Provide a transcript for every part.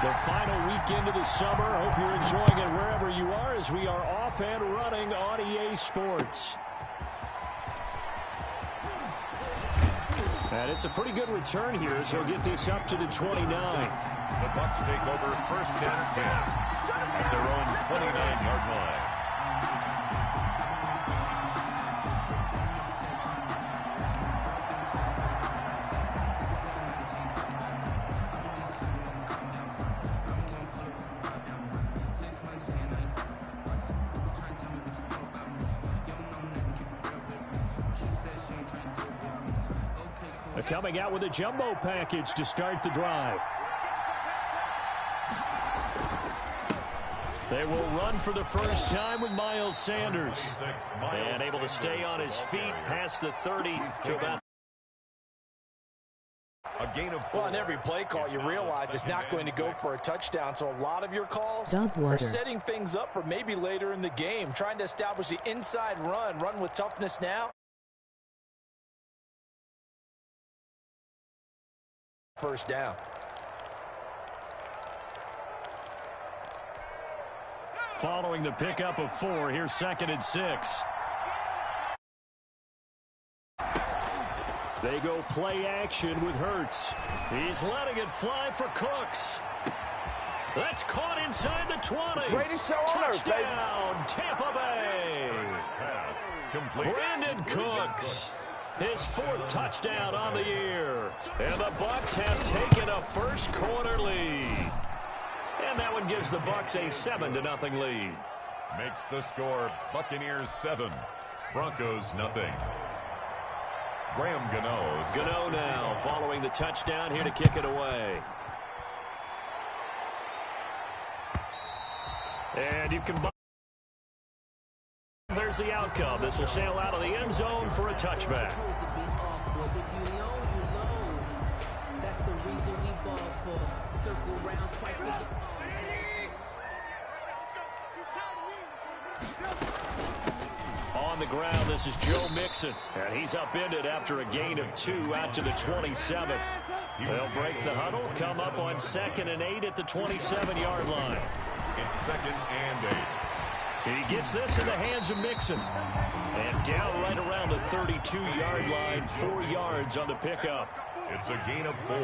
The final weekend of the summer. Hope you're enjoying it wherever you are as we are off and running on EA Sports. And it's a pretty good return here as he'll get this up to the 29. The Bucs take over first and 10 at their own 29-yard line. Coming out with a jumbo package to start the drive. They will run for the first time with Miles Sanders. And able to stay on his feet past the 30 to about. A gain of 4. Well, on every play call, you realize it's not going to go for a touchdown. So a lot of your calls are setting things up for maybe later in the game, trying to establish the inside run with toughness now. First down. Following the pickup of 4, here's 2nd and 6. They go play action with Hurts. He's letting it fly for Cooks. That's caught inside the 20. Touchdown, Tampa Bay. Brandon Cooks. His 4th touchdown on the year. And the Bucs have taken a first quarter lead. And that one gives the Bucs a 7-0 lead. Makes the score Buccaneers 7, Broncos nothing. Graham Gano. Gano now following the touchdown here to kick it away. And you can. There's the outcome. This will sail out of the end zone for a touchback. On the ground, this is Joe Mixon. And he's upended after a gain of 2 out to the 27. They'll break the huddle, come up on 2nd and 8 at the 27-yard line. It's 2nd and 8. He gets this in the hands of Mixon. And down right around the 32-yard line, 4 yards on the pickup. It's a gain of 4.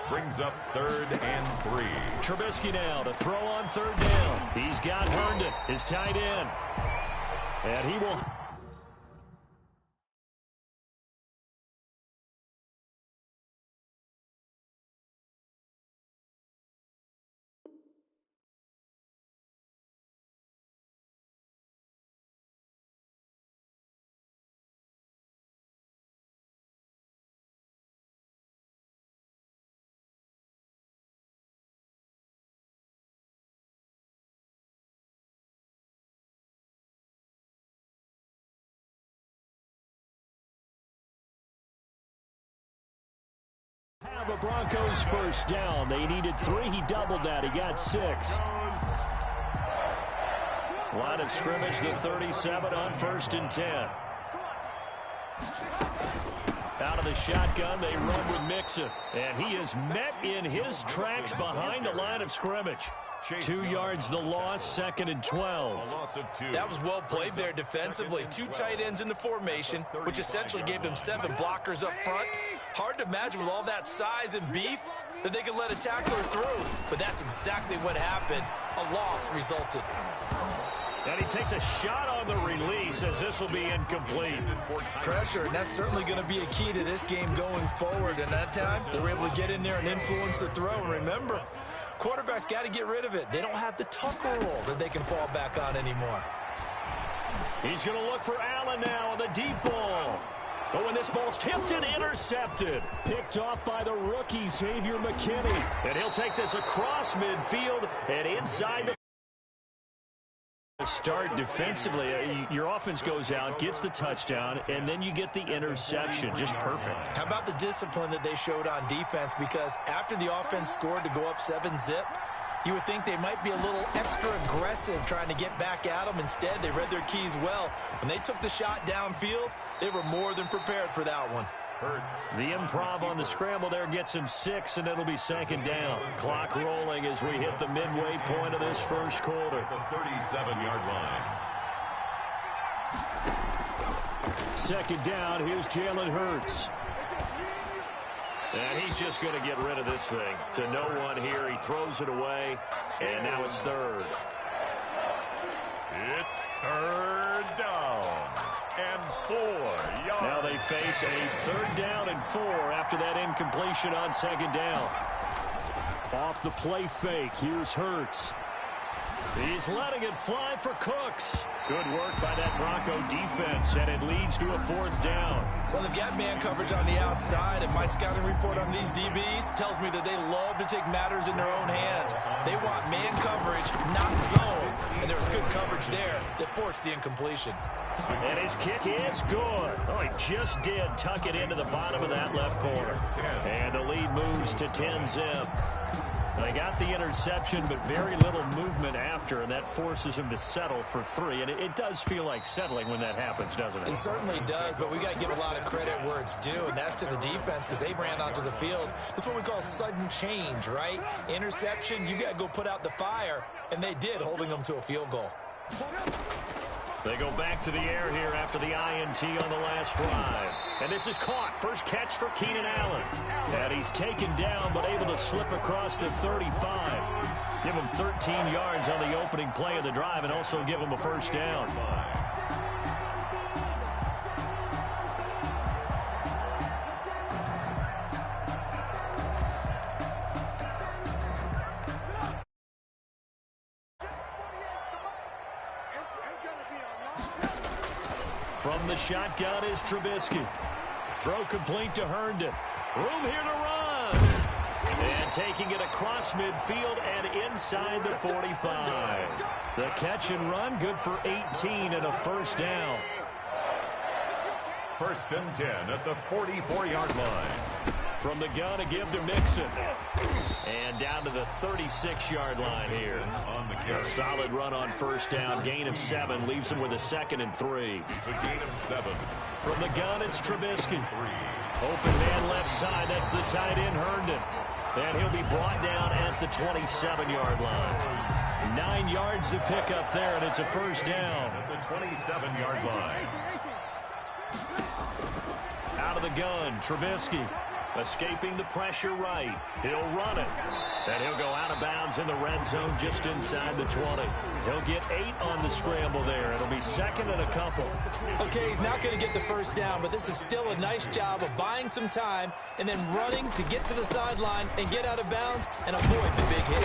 Brings up 3rd and 3. Trubisky now to throw on 3rd down. He's got Herndon, his tight end. And he will... have a Broncos first down. They needed 3. He doubled that. He got 6. Line of scrimmage, the 37 on 1st and 10. Out of the shotgun, they run with Mixon. And he is met in his tracks behind the line of scrimmage. 2 yards the loss, 2nd and 12. That was well played there defensively. 2 tight ends in the formation, which essentially gave them 7 blockers up front. Hard to imagine with all that size and beef that they could let a tackler through. But that's exactly what happened. A loss resulted. And he takes a shot on the release as this will be incomplete. Pressure, and that's certainly going to be a key to this game going forward. And that time, they were able to get in there and influence the throw. And remember, quarterbacks got to get rid of it. They don't have the Tucker rule that they can fall back on anymore. He's going to look for Allen now on the deep ball. But when this ball's tipped and intercepted, picked off by the rookie Xavier McKinney. And he'll take this across midfield and inside the start defensively. Your offense goes out, gets the touchdown, and then you get the interception. Just perfect. How about the discipline that they showed on defense? Because after the offense scored to go up 7-zip, you would think they might be a little extra aggressive trying to get back at them. Instead, they read their keys well. When they took the shot downfield, they were more than prepared for that one. The improv on the scramble there gets him 6, and it'll be second down. Clock rolling as we hit the midway point of this first quarter. The 37-yard line. Second down, here's Jalen Hurts. And he's just going to get rid of this thing. To no one here, he throws it away, and now it's third. It's third down and 4 yards. Now they face a third down and 4 after that incompletion on second down. Off the play fake, here's Hurts. He's letting it fly for Cooks. Good work by that Bronco defense, and it leads to a fourth down. Well, they've got man coverage on the outside, and my scouting report on these DBs tells me that they love to take matters in their own hands. They want man coverage, not zone, and there was good coverage there that forced the incompletion. And his kick is good. Oh, he just did tuck it into the bottom of that left corner. And the lead moves to 10-zip. They got the interception, but very little movement after, and that forces him to settle for 3. And it does feel like settling when that happens, doesn't it? It certainly does, but we got to give a lot of credit where it's due, and that's to the defense because they ran onto the field. That's what we call sudden change, right? Interception, you got to go put out the fire, and they did, holding them to a field goal. They go back to the air here after the INT on the last drive. And this is caught. First catch for Keenan Allen. And he's taken down but able to slip across the 35. Give him 13 yards on the opening play of the drive and also give him a first down. From the shotgun is Trubisky. Throw complete to Herndon. Room here to run. And taking it across midfield and inside the 45. The catch and run, good for 18 and a first down. First and 10 at the 44-yard line. From the gun, a give to Mixon. And down to the 36-yard line here. A solid run on first down. Gain of 7 leaves him with a 2nd and 3. It's a gain of 7. From the gun, it's Trubisky. Open man left side. That's the tight end, Herndon. And he'll be brought down at the 27-yard line. 9 yards to pick up there, and it's a first down. At the 27-yard line. Out of the gun, Trubisky. Escaping the pressure right. He'll run it. And he'll go out of bounds in the red zone just inside the 20. He'll get 8 on the scramble there. It'll be 2nd and a couple. Okay, he's not going to get the first down, but this is still a nice job of buying some time and then running to get to the sideline and get out of bounds and avoid the big hit.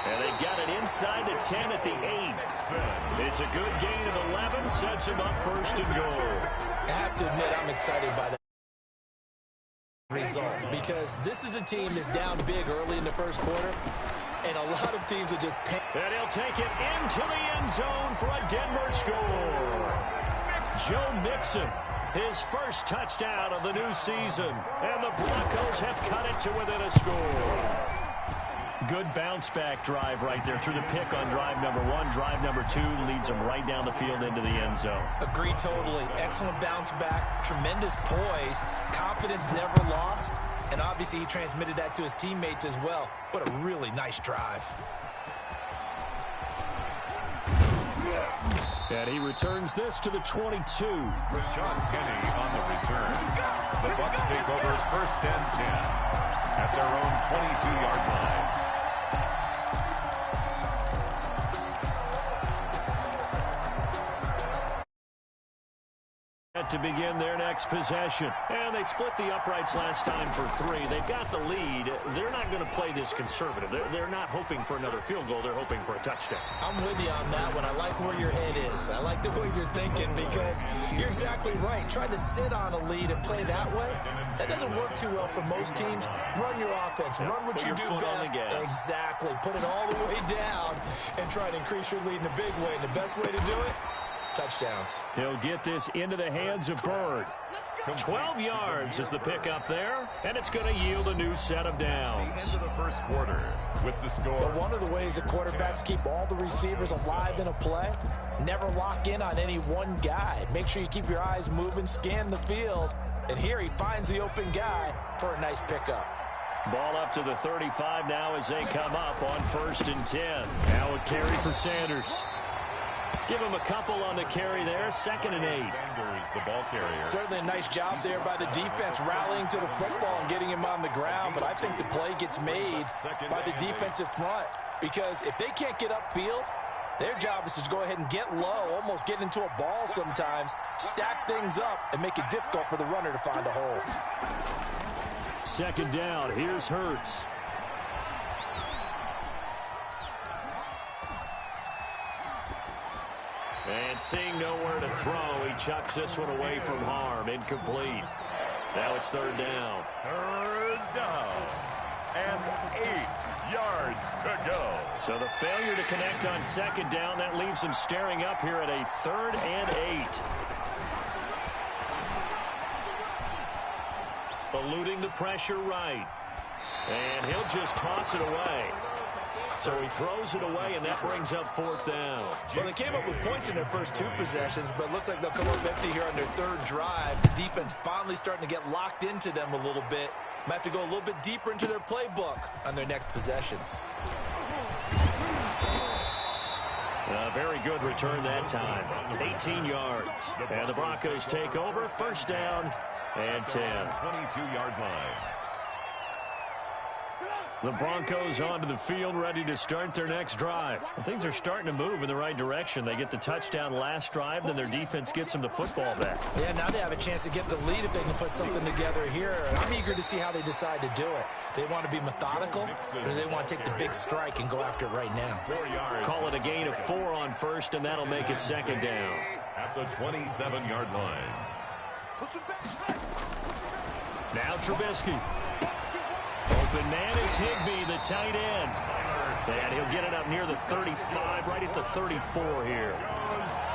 And they've got it inside the 10 at the 8. It's a good gain of 11. Sets him up first and goal. I have to admit, I'm excited by that result because this is a team that's down big early in the first quarter, and a lot of teams are just and he'll take it into the end zone for a Denver score. Joe Mixon, his first touchdown of the new season, and the Broncos have cut it to within a score. Good bounce-back drive right there through the pick on drive number 1. Drive number 2 leads them right down the field into the end zone. Agree totally. Excellent bounce-back, tremendous poise, confidence never lost, and obviously he transmitted that to his teammates as well. What a really nice drive. And he returns this to the 22. Rashad Penny on the return. The Bucs take over first and 10 at their own 22-yard line. To begin their next possession. And they split the uprights last time for 3. They've got the lead. They're not going to play this conservative. They're not hoping for another field goal. They're hoping for a touchdown. I'm with you on that one. I like where your head is. I like the way you're thinking because you're exactly right. Trying to sit on a lead and play that way, that doesn't work too well for most teams. Run your offense. Run what you do best. Exactly. Put it all the way down and try to increase your lead in a big way. And the best way to do it, touchdowns. He'll get this into the hands of Bird. 12 yards is the pickup there, and it's going to yield a new set of downs. Into the first quarter with the score. But one of the ways that quarterbacks keep all the receivers alive in a play, never lock in on any one guy. Make sure you keep your eyes moving, scan the field, And here he finds the open guy for a nice pickup. Ball up to the 35 now as they come up on 1st and 10. Now a carry for Sanders. Give him a couple on the carry there. 2nd and 8. Sanders, the ball carrier. Certainly a nice job there by the defense rallying to the football and getting him on the ground. But I think the play gets made by the defensive front. Because if they can't get upfield, their job is to go ahead and get low, almost get into a ball sometimes, stack things up, and make it difficult for the runner to find a hole. 2nd down. Here's Hurts. And seeing nowhere to throw, he chucks this one away from harm. Incomplete. Now it's 3rd down. 3rd down. And 8 yards to go. So the failure to connect on 2nd down, that leaves him staring up here at a 3rd and 8. Eluding the pressure right. And he'll just toss it away. So he throws it away, and that brings up 4th down. Well, they came up with points in their first 2 possessions, but it looks like they'll come up empty here on their 3rd drive. The defense finally starting to get locked into them a little bit. Might have to go a little bit deeper into their playbook on their next possession. A very good return that time. 18 yards. And the Broncos take over. 1st down and 10. 22-yard line. The Broncos onto the field, ready to start their next drive. Things are starting to move in the right direction. They get the touchdown last drive, then their defense gets them the football back. Yeah, now they have a chance to get the lead if they can put something together here. And I'm eager to see how they decide to do it. Do they want to be methodical, or do they want to take the big strike and go after it right now? 4 yards. Call it a gain of 4 on 1st, and that'll make it 2nd down. At the 27-yard line. Now Trubisky. Open man is Higbee, the tight end. And he'll get it up near the 35, right at the 34 here.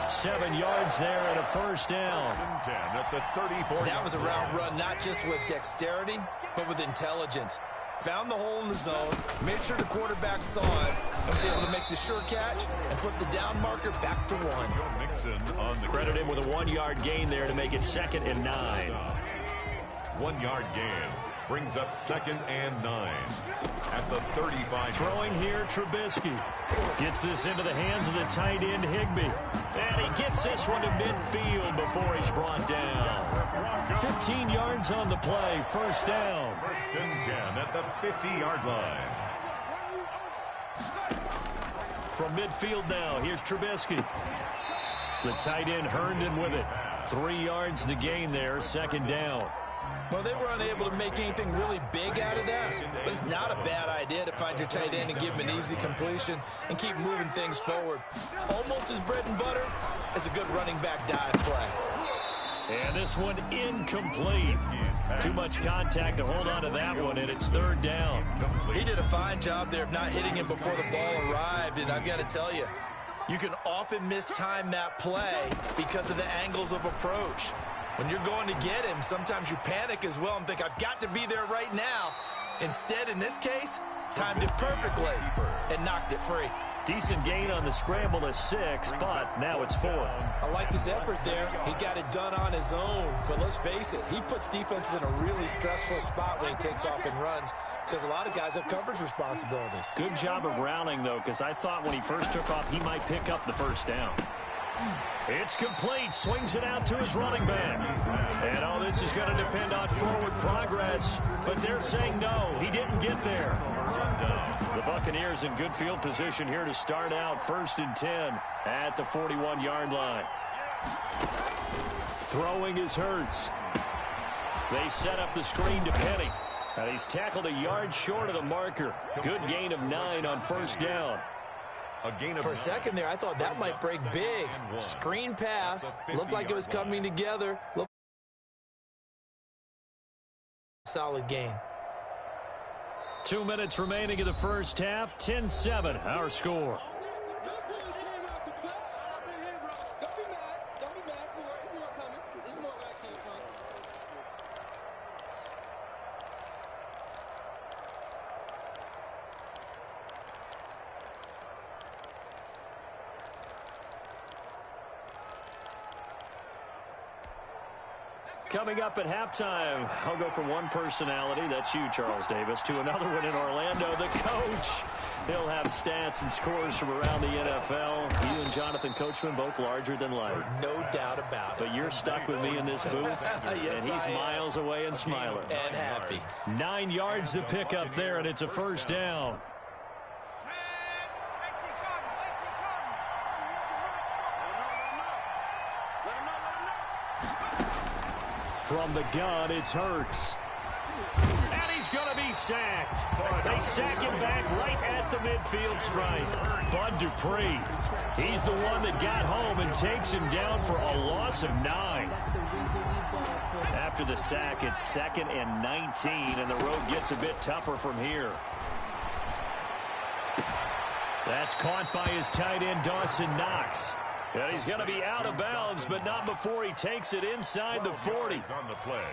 7 yards there and a 1st down. 10 at the 34. That was a route run, not just with dexterity, but with intelligence. Found the hole in the zone, made sure the quarterback saw it, and was able to make the sure catch and flip the down marker back to 1. Joe Mixon on the Credit him with a 1-yard gain there to make it 2nd and 9. 1-yard gain brings up 2nd and 9 at the 35. Throwing here, Trubisky. Gets this into the hands of the tight end, Higbee. And he gets this one to midfield before he's brought down. 15 yards on the play, 1st down. 1st and 10 at the 50-yard line. From midfield now, here's Trubisky. It's the tight end, Herndon with it. 3 yards the gain there, 2nd down. Well, they were unable to make anything really big out of that, but it's not a bad idea to find your tight end and give him an easy completion and keep moving things forward. Almost as bread and butter as a good running back dive play. And this one incomplete. Too much contact to hold on to that one, and it's 3rd down. He did a fine job there of not hitting him before the ball arrived, and I've got to tell you, you can often mistime that play because of the angles of approach. When you're going to get him, sometimes you panic as well and think, I've got to be there right now. Instead, in this case, timed it perfectly and knocked it free. Decent gain on the scramble of 6, but now it's 4th. I liked his effort there. He got it done on his own. But let's face it, he puts defenses in a really stressful spot when he takes off and runs because a lot of guys have coverage responsibilities. Good job of rallying, though, because I thought when he first took off, he might pick up the 1st down. It's complete. Swings it out to his running back. And all this is going to depend on forward progress. But they're saying no, he didn't get there. The Buccaneers in good field position here to start out 1st and 10 at the 41-yard line. Throwing is Hurts. They set up the screen to Penny. And he's tackled a yard short of the marker. Good gain of 9 on 1st down. For a second there, I thought that might break big. Screen pass. Looked like it was coming together. Solid game. 2 minutes remaining in the first half. 10-7, our score. Coming up at halftime, I'll go from one personality, that's you, Charles Davis, to another one in Orlando, the coach. He'll have stats and scores from around the NFL. You and Jonathan Coachman, both larger than life. No doubt about it. But you're stuck with me in this booth, yes, and he's miles away and smiling. And happy. 9 yards to pick up there, and it's a first down. From the gun, it's Hurts. And he's going to be sacked. They sack him back right at the midfield stripe. Bud Dupree, he's the one that got home and takes him down for a loss of 9. After the sack, it's 2nd and 19, and the road gets a bit tougher from here. That's caught by his tight end, Dawson Knox. And he's going to be out of bounds, but not before he takes it inside the 40. On the play.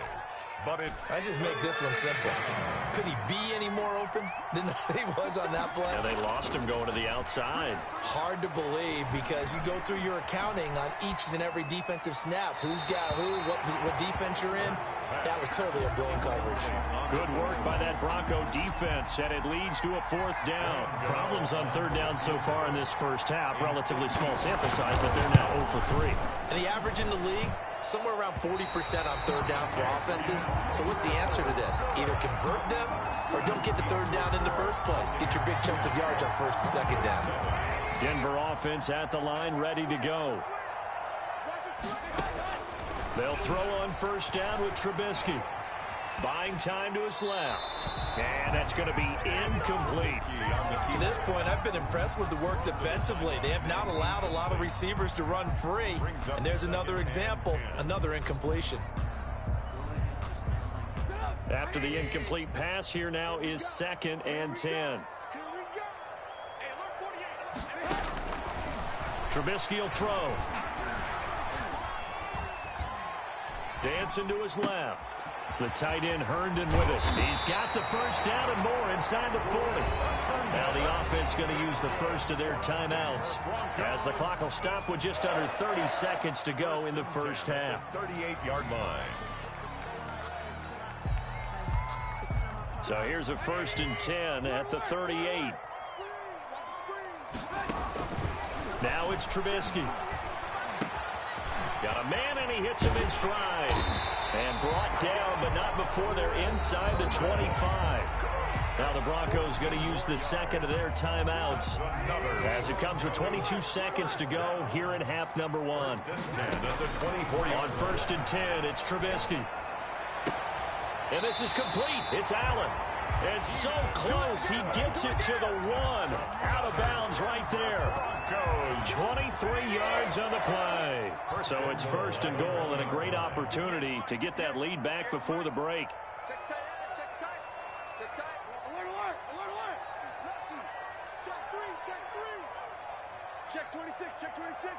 But it's... I just make this one simple. Could he be any more open than he was on that play? Yeah, they lost him going to the outside. Hard to believe because you go through your accounting on each and every defensive snap. Who's got who, what defense you're in. That was totally a blown coverage. Good work by that Bronco defense, and it leads to a 4th down. Problems on 3rd down so far in this first half. Relatively small sample size, but they're now 0 for 3. And the average in the league, somewhere around 40% on 3rd down for offenses. So what's the answer to this? Either convert them or don't get to 3rd down in the first place. Get your big chunks of yards on 1st and 2nd down. Denver offense at the line, ready to go. They'll throw on 1st down with Trubisky. Buying time to his left. And that's going to be incomplete. To this point, I've been impressed with the work defensively. They have not allowed a lot of receivers to run free. And there's another example, another incompletion. After the incomplete pass, here now is 2nd and 10. Trubisky will throw. Dancing to his left. It's the tight end Herndon with it. He's got the 1st down and more inside the 40. Now the offense going to use the first of their timeouts as the clock will stop with just under 30 seconds to go in the first half. 38-yard line. So here's a 1st and 10 at the 38. Now it's Trubisky. Got a man, and he hits him in stride. And brought down, but not before they're inside the 25. Now the Broncos going to use the 2nd of their timeouts as it comes with 22 seconds to go here in half number 1. On 1st and 10, it's Trubisky. And this is complete. It's Allen. It's so close. He gets it to the 1. Out of bounds right there. 23 yards on the play. So it's 1st and goal and a great opportunity to get that lead back before the break. Check tight, check tight, check tight. Alert, alert. Check 3, check 3. Check 26, check 26.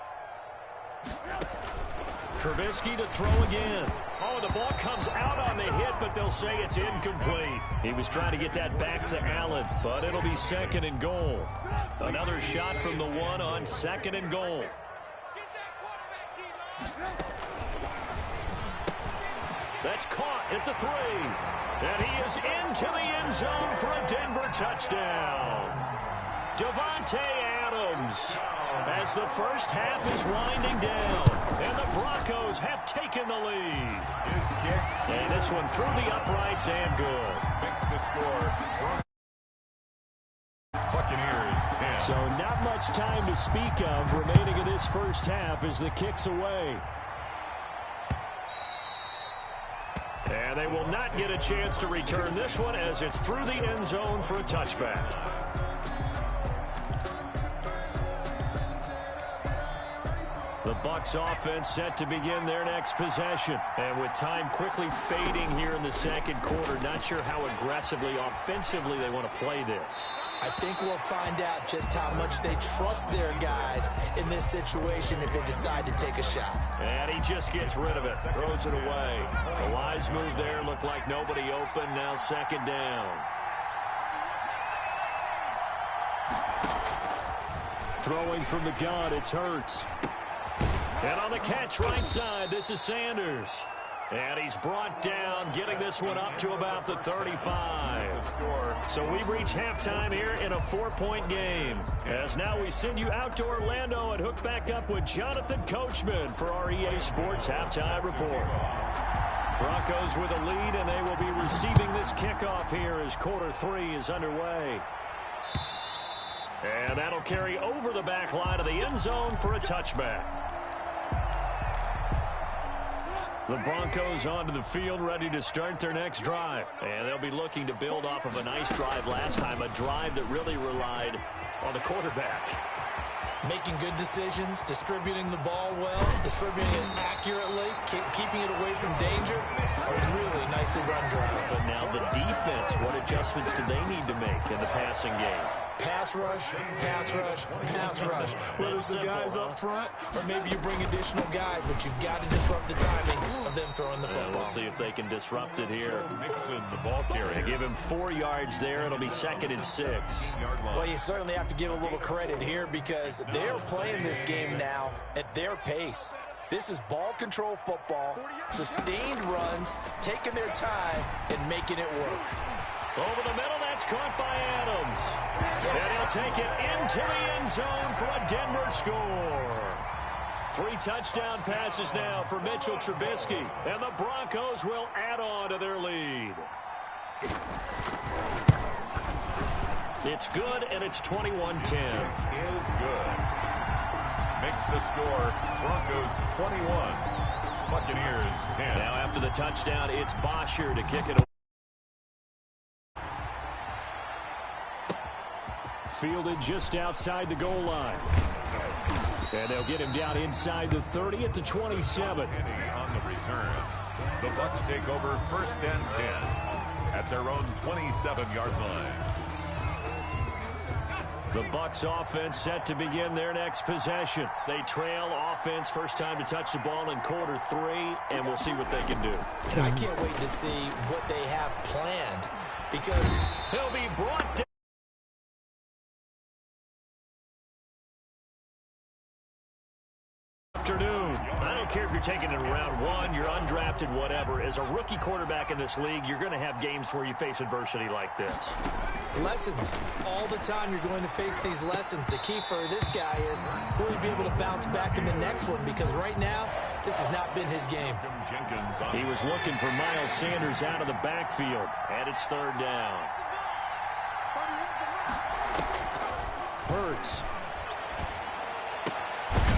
Trubisky to throw again. Oh, the ball comes out on the hit, but they'll say it's incomplete. He was trying to get that back to Allen, but it'll be 2nd and goal. Another shot from the 1 on 2nd and goal. That's caught at the 3. And he is into the end zone for a Denver touchdown. Davante Adams, as the first half is winding down, and the Broncos have taken the lead. And this one through the uprights and good. Makes the score. Buccaneers 10. So not much time to speak of remaining in this first half as the kick's away. And they will not get a chance to return this one as it's through the end zone for a touchback. The Bucs offense set to begin their next possession. And with time quickly fading here in the 2nd quarter, not sure how aggressively, offensively they want to play this. I think we'll find out just how much they trust their guys in this situation if they decide to take a shot. And he just gets rid of it, throws it away. The wise move there, looked like nobody open, now 2nd down. Throwing from the gun, it's Hurts. And on the catch right side, this is Sanders. And he's brought down, getting this one up to about the 35. So we've reached halftime here in a 4-point game. As now we send you out to Orlando and hook back up with Jonathan Coachman for our EA Sports Halftime Report. Broncos with a lead, and they will be receiving this kickoff here as quarter 3 is underway. And that'll carry over the back line of the end zone for a touchback. The Broncos onto the field, ready to start their next drive. And they'll be looking to build off of a nice drive last time, a drive that really relied on the quarterback. Making good decisions, distributing the ball well, distributing it accurately, keeping it away from danger. A really nicely run drive. But now the defense, what adjustments do they need to make in the passing game? Pass rush, pass rush, pass rush. Whether it's the guys up front or maybe you bring additional guys, but you've got to disrupt the timing of them throwing the football. We'll see if they can disrupt it here. Mixon, the ball carrier. Give him 4 yards there. It'll be 2nd and 6. Well, you certainly have to give a little credit here because they're playing this game now at their pace. This is ball control football, sustained runs, taking their time and making it work. Over the middle, that's caught by Adams. And he'll take it into the end zone for a Denver score. 3 touchdown passes now for Mitchell Trubisky. And the Broncos will add on to their lead. It's good, and it's 21-10. Is good. Makes the score Broncos 21, Buccaneers 10. Now after the touchdown, it's Bosher to kick it away. Fielded just outside the goal line. And they'll get him down inside the 30 at the 27. Kenny on the return. The Bucs take over 1st and 10 at their own 27-yard line. The Bucs offense set to begin their next possession. They trail offense, first time to touch the ball in quarter 3, and we'll see what they can do. And I can't wait to see what they have planned because he'll be brought down. Afternoon. I don't care if you're taking it in round 1, you're undrafted, whatever. As a rookie quarterback in this league, you're going to have games where you face adversity like this. Lessons. All the time you're going to face these lessons. The key for this guy is will he be able to bounce back in the next one because right now, this has not been his game. He was looking for Miles Sanders out of the backfield, and it's 3rd down. Hurts.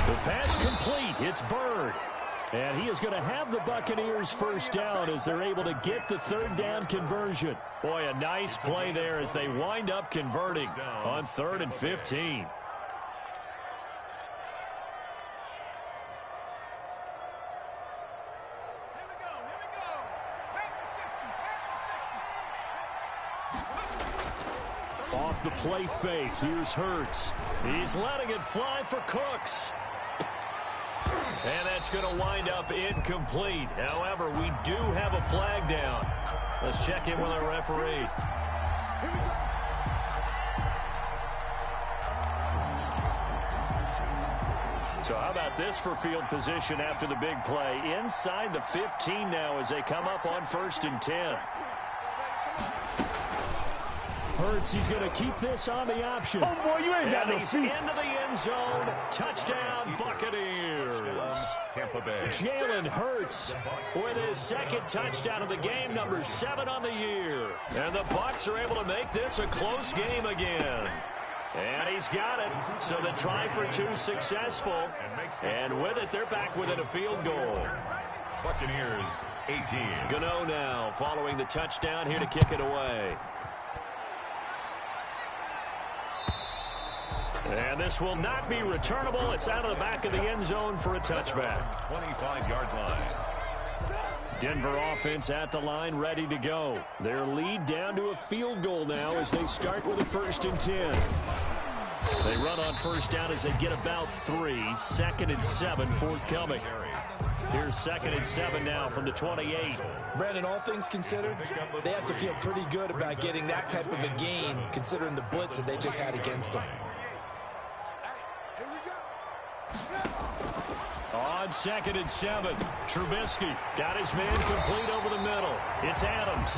The pass complete. It's Byrd. And he is going to have the Buccaneers first down as they're able to get the 3rd down conversion. Boy, a nice play there as they wind up converting on 3rd and 15. Off the play fake. Here's Hurts. He's letting it fly for Cooks. And that's going to wind up incomplete. However, we do have a flag down. Let's check in with our referee. So how about this for field position after the big play? Inside the 15 now as they come up on 1st and 10. Hurts, he's going to keep this on the option. Oh, boy, you ain't got no he's feet. into the end zone. Touchdown, Buccaneers. Tampa Bay. Jalen Hurts with his 2nd touchdown of the game, number 7 on the year. And the Bucs are able to make this a close game again. And he's got it. So the try for 2 successful. And with it, they're back within a field goal. Buccaneers 18. Gano now following the touchdown here to kick it away. And this will not be returnable. It's out of the back of the end zone for a touchback. 25-yard line. Denver offense at the line, ready to go. Their lead down to a field goal now as they start with a 1st and 10. They run on 1st down as they get about 3. 2nd and 7 forthcoming. Here's 2nd and 7 now from the 28. Brandon, all things considered, they have to feel pretty good about getting that type of a gain considering the blitz that they just had against them. On 2nd and 7, Trubisky got his man complete over the middle. It's Adams.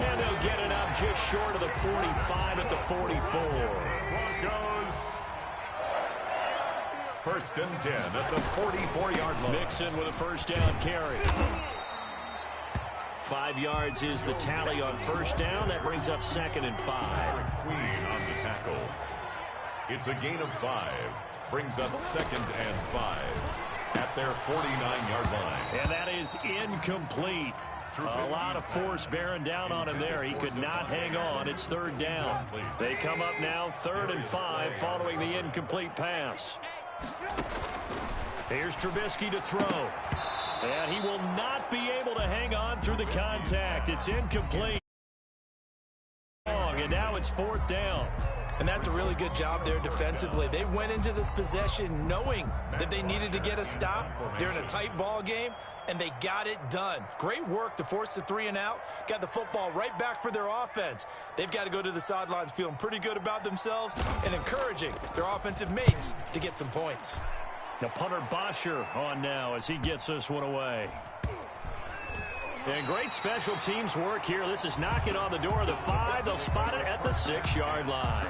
And they'll get it up just short of the 45 at the 44. Broncos. 1st and 10 at the 44-yard line. Mixon with a first down carry. 5 yards is the tally on first down. That brings up 2nd and 5. Queen on the tackle. It's a gain of 5. Brings up 2nd and 5 at their 49-yard line. And that is incomplete. A lot of force bearing down on him there. He could not hang on. It's 3rd down. They come up now 3rd and 5 following the incomplete pass. Here's Trubisky to throw. And he will not be able to hang on through the contact. It's incomplete. And now it's 4th down. And that's a really good job there defensively. They went into this possession knowing that they needed to get a stop. They're in a tight ball game, and they got it done. Great work to force the 3 and out. Got the football right back for their offense. They've got to go to the sidelines feeling pretty good about themselves and encouraging their offensive mates to get some points. The punter Bosher on now as he gets this one away. And great special teams work here. This is knocking on the door of the 5. They'll spot it at the 6-yard line.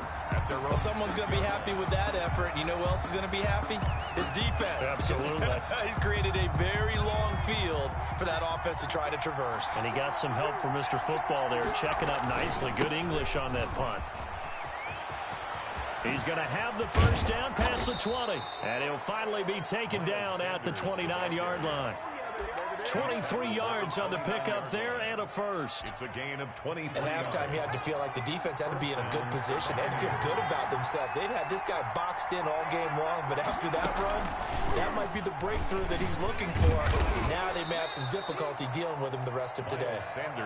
Well, someone's going to be happy with that effort. You know who else is going to be happy? His defense. Absolutely. He's created a very long field for that offense to try to traverse. And he got some help from Mr. Football there, checking up nicely. Good English on that punt. He's going to have the first down past the 20. And he'll finally be taken down at the 29-yard line. 23 yards on the pickup there and a first. It's a gain of 23. At halftime, you had to feel like the defense had to be in a good position. They had to feel good about themselves. They'd had this guy boxed in all game long, but after that run, that might be the breakthrough that he's looking for. Now they may have some difficulty dealing with him the rest of today.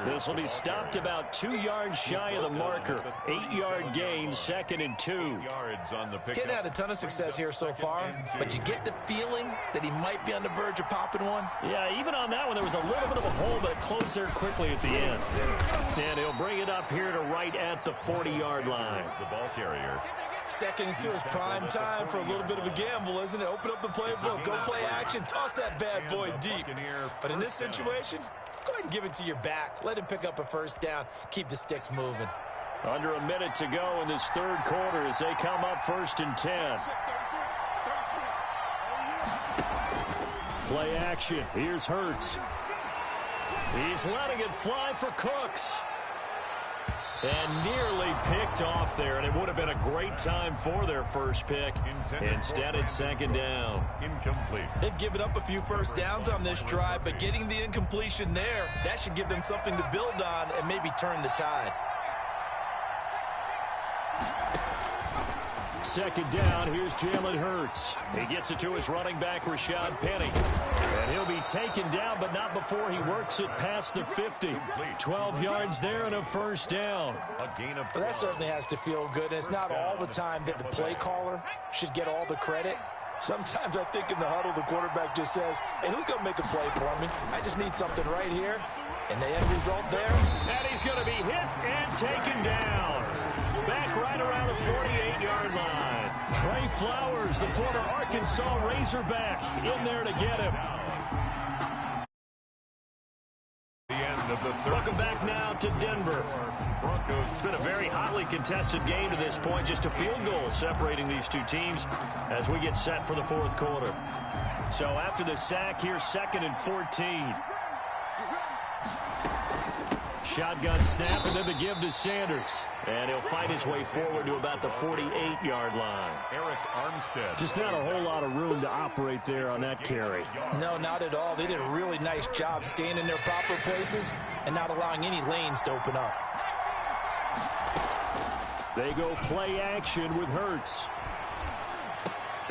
This will be stopped about 2 yards shy of the marker. 8-yard gain, 2nd and 2. Yards on the pickup. Getting had a ton of success here so far, but you get the feeling that he might be on the verge of popping one. Yeah, even on that one, there was a little bit of a hole, but it closed there quickly at the end. And he'll bring it up here to right at the 40-yard line. The ball carrier. 2nd and 2 is prime time for a little bit of a gamble, isn't it? Open up the playbook, go play action, toss that bad boy deep. But in this situation, go ahead and give it to your back. Let him pick up a first down. Keep the sticks moving. Under a minute to go in this 3rd quarter as they come up 1st and 10. Play action. Here's Hurts. He's letting it fly for Cooks. And nearly picked off there, and it would have been a great time for their first pick. Instead, it's 2nd down. Incomplete. They've given up a few first downs on this drive, but getting the incompletion there, that should give them something to build on and maybe turn the tide. 2nd down, here's Jalen Hurts. He gets it to his running back, Rashad Penny. And he'll be taken down, but not before he works it past the 50. 12 yards there and a first down. A gain of 12. Well, that certainly has to feel good, and it's not all the time that the play caller should get all the credit. Sometimes I think in the huddle, the quarterback just says, hey, who's going to make a play for me? I just need something right here. And the end result there. And he's going to be hit and taken down. Back right around the 48-yard line. Trey Flowers, the former Arkansas Razorback, in there to get him. The end of the 3rd. Welcome back now to Denver. Broncos. It's been a very hotly contested game to this point. Just a field goal separating these two teams as we get set for the 4th quarter. So after the sack, here's 2nd and 14. Shotgun snap, and then the give to Sanders. And he'll fight his way forward to about the 48-yard line. Eric Armstead. Just not a whole lot of room to operate there on that carry. No, not at all. They did a really nice job staying in their proper places and not allowing any lanes to open up. They go play action with Hurts.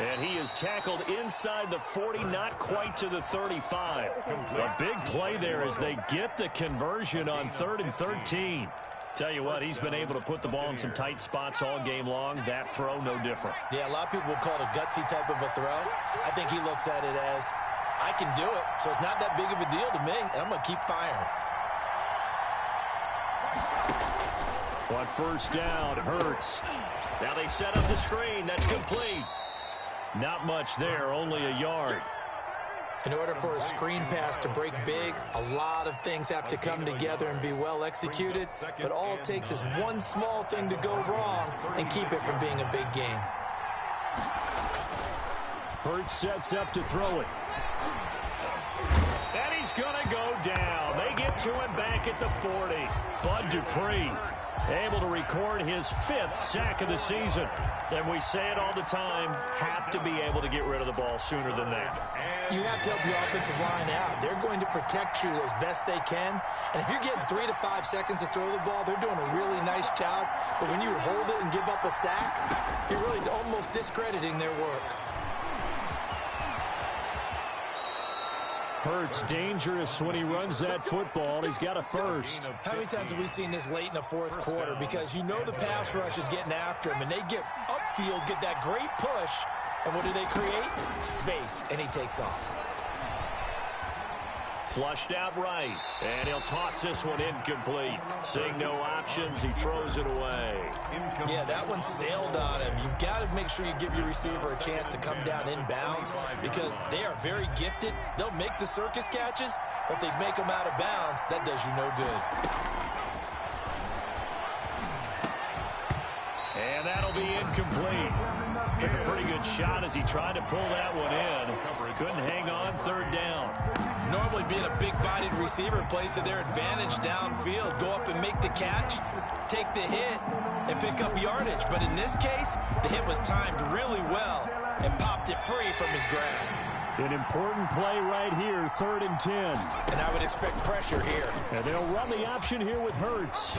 And he is tackled inside the 40, not quite to the 35. A big play there as they get the conversion on 3rd and 13. Tell you what, he's been able to put the ball in some tight spots all game long. That throw, no different. Yeah, a lot of people would call it a gutsy type of a throw. I think he looks at it as, I can do it, so it's not that big of a deal to me, and I'm going to keep firing. On first down, Hurts. Now they set up the screen. That's complete. Not much there, only a yard. In order for a screen pass to break big, a lot of things have to come together and be well executed, but all it takes is one small thing to go wrong and keep it from being a big game. Hurts sets up to throw it. And he's going to go down. They get to him back at the 40. Bud Dupree able to record his 5th sack of the season. And we say it all the time, have to be able to get rid of the ball sooner than that. You have to help your offensive line out. They're going to protect you as best they can. And if you're getting 3 to 5 seconds to throw the ball, they're doing a really nice job. But when you hold it and give up a sack, you're really almost discrediting their work. Hurts dangerous when he runs that football. He's got a first. How many times have we seen this late in the 4th quarter? Because you know the pass rush is getting after him, and they get upfield, get that great push, and what do they create? Space, and he takes off. Flushed out right, and he'll toss this one incomplete. Seeing no options, he throws it away. Yeah, that one sailed on him. You've got to make sure you give your receiver a chance to come down inbounds because they are very gifted. They'll make the circus catches, but if they make them out of bounds, that does you no good. And that'll be incomplete. Took a pretty good shot as he tried to pull that one in. Couldn't hang on, 3rd down. Normally being a big-bodied receiver plays to their advantage downfield. Go up and make the catch, take the hit, and pick up yardage. But in this case, the hit was timed really well and popped it free from his grasp. An important play right here, 3rd and 10. And I would expect pressure here. And they'll run the option here with Hurts.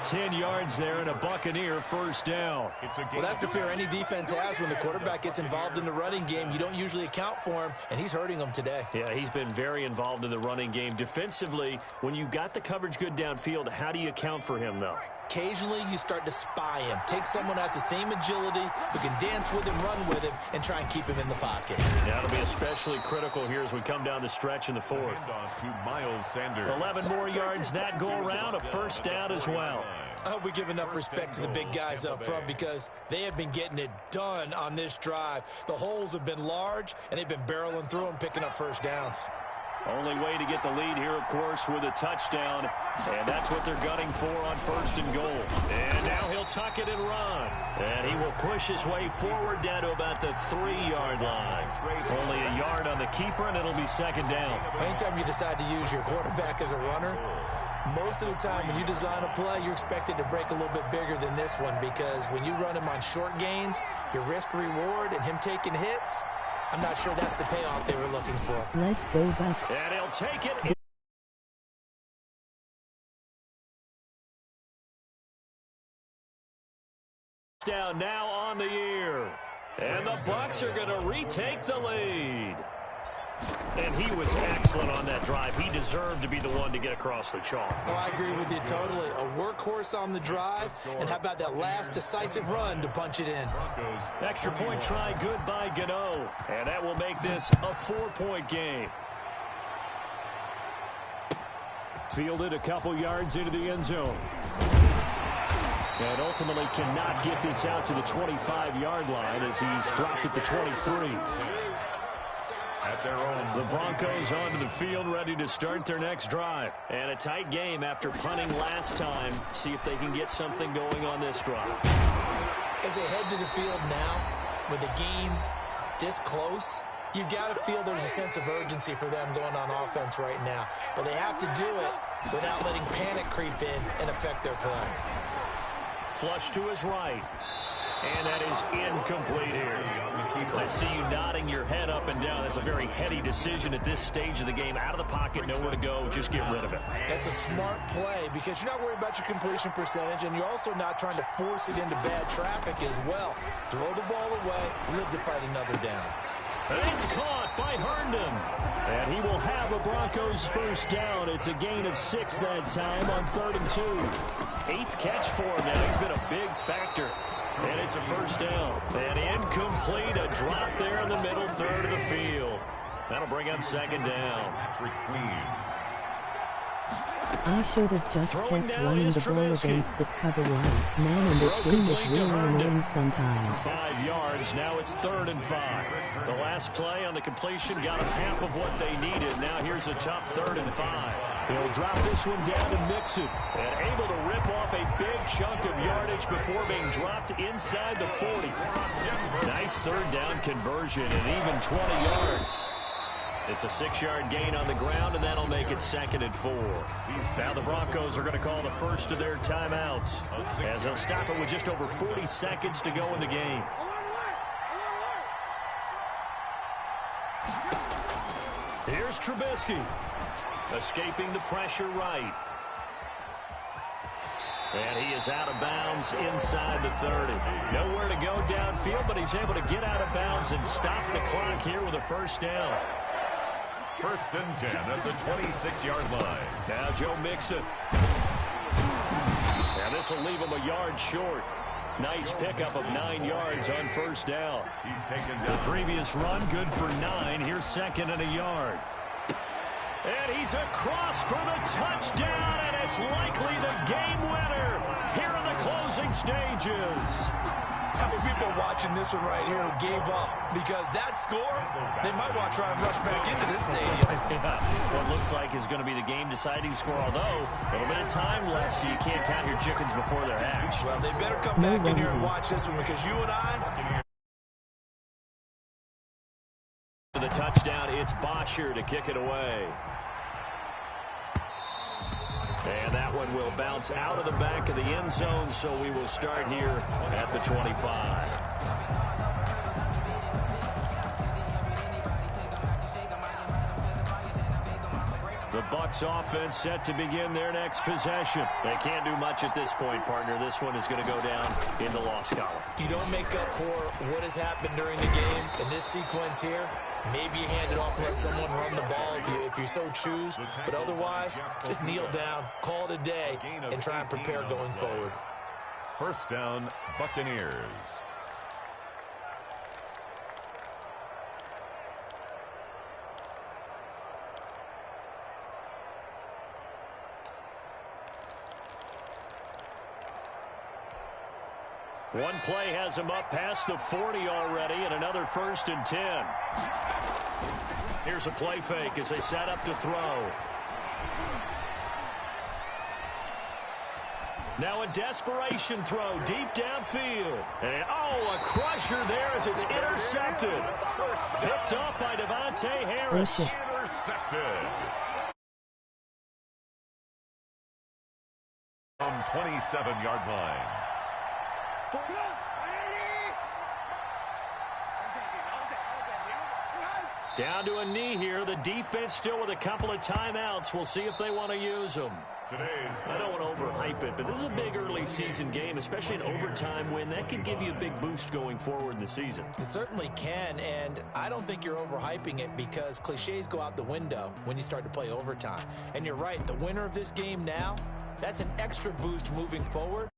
10 yards there and a Buccaneer 1st down. Well, that's the fear any defense has when the quarterback gets involved in the running game. You don't usually account for him, and he's hurting them today. Yeah, he's been very involved in the running game. Defensively, when you got the coverage good downfield, how do you account for him, though? Occasionally, you start to spy him. Take someone who has the same agility, who can dance with him, run with him, and try and keep him in the pocket. That'll be especially critical here as we come down the stretch in the 4th. To Miles Sanders. 11 more yards that go around, a 1st down as well. I hope we give enough respect to the big guys up front because they have been getting it done on this drive. The holes have been large, and they've been barreling through them, picking up 1st downs. Only way to get the lead here, of course, with a touchdown. And that's what they're gunning for on 1st and goal. And now he'll tuck it and run. And he will push his way forward down to about the 3-yard line. Only a yard on the keeper, and it'll be 2nd down. Anytime you decide to use your quarterback as a runner, most of the time when you design a play, you're expected to break a little bit bigger than this one because when you run him on short gains, your risk-reward and him taking hits, I'm not sure that's the payoff they were looking for. Let's go Bucs. And he'll take it. Down now on the year. And the Bucs are going to retake the lead. And he was excellent on that drive. He deserved to be the one to get across the chalk. Oh, I agree with you totally. A workhorse on the drive, and how about that last decisive run to punch it in? Extra point try good by Gano. And that will make this a 4-point game. Fielded a couple yards into the end zone. And ultimately cannot get this out to the 25-yard line as he's dropped at the 23. At their own. The Broncos onto the field, ready to start their next drive. And a tight game after punting last time. See if they can get something going on this drive. As they head to the field now, with the game this close, you've got to feel there's a sense of urgency for them going on offense right now. But they have to do it without letting panic creep in and affect their play. Flush to his right. And that is incomplete here. I see you nodding your head up and down. That's a very heady decision at this stage of the game. Out of the pocket, nowhere to go. Just get rid of it. That's a smart play because you're not worried about your completion percentage, and you're also not trying to force it into bad traffic as well. Throw the ball away, live to fight another down. And it's caught by Herndon. And he will have a Broncos 1st down. It's a gain of 6 that time on 3rd and 2. 8th catch for him now. He's been a big factor. And it's a 1st down. And incomplete, a drop there in the middle third of the field. That'll bring up 2nd down. Patrick Queen. I should have just Throwing kept down running is the ball Trubisky. against the cover right. Man, in this Throw game is complete to really Herndon. annoying sometimes. 5 yards. Now it's 3rd and 5. The last play on the completion got them half of what they needed. Now here's a tough 3rd and 5. He'll drop this one down and mix it. And able to rip off a big chunk of yardage before being dropped inside the 40. Nice 3rd down conversion and even 20 yards. It's a 6-yard gain on the ground, and that'll make it 2nd and 4. Now the Broncos are going to call the first of their timeouts as they'll stop it with just over 40 seconds to go in the game. Here's Trubisky, escaping the pressure right. And he is out of bounds inside the 30. Nowhere to go downfield, but he's able to get out of bounds and stop the clock here with a 1st down. 1st and 10 at the 26-yard line. Now Joe Mixon. Now this will leave him a yard short. Nice pickup of 9 yards on 1st down. He's taken The down. previous run, good for 9. Here's 2nd and a yard. And he's across for the touchdown, and it's likely the game winner here in the closing stages. How many people are watching this one right here who gave up? Because that score, they might want to try and rush back into this stadium. Yeah, what looks like is going to be the game-deciding score, although a little bit of time left, so you can't count your chickens before they're hatched. Well, they better come back in here and watch this one, because you and I... The touchdown, it's Bosher to kick it away. And that one will bounce out of the back of the end zone, so we will start here at the 25. The Bucs offense set to begin their next possession. They can't do much at this point, partner. This one is going to go down in the loss column. You don't make up for what has happened during the game in this sequence here. Maybe you hand it off and let someone run the ball if you so choose. But otherwise, just kneel down, call it a day, and try and prepare going forward. 1st down, Buccaneers. One play has him up past the 40 already, and another 1st and 10. Here's a play fake as they set up to throw. Now a desperation throw deep downfield. And, oh, a crusher there as it's intercepted. Picked off by Devontae Harris. Intercepted. From 27-yard line. Down to a knee here. The defense still with a couple of timeouts. We'll see if they want to use them. I don't want to overhype it, but this is a big early season game, especially an overtime win. That could give you a big boost going forward in the season. It certainly can, and I don't think you're overhyping it because cliches go out the window when you start to play overtime. And you're right, the winner of this game now, that's an extra boost moving forward.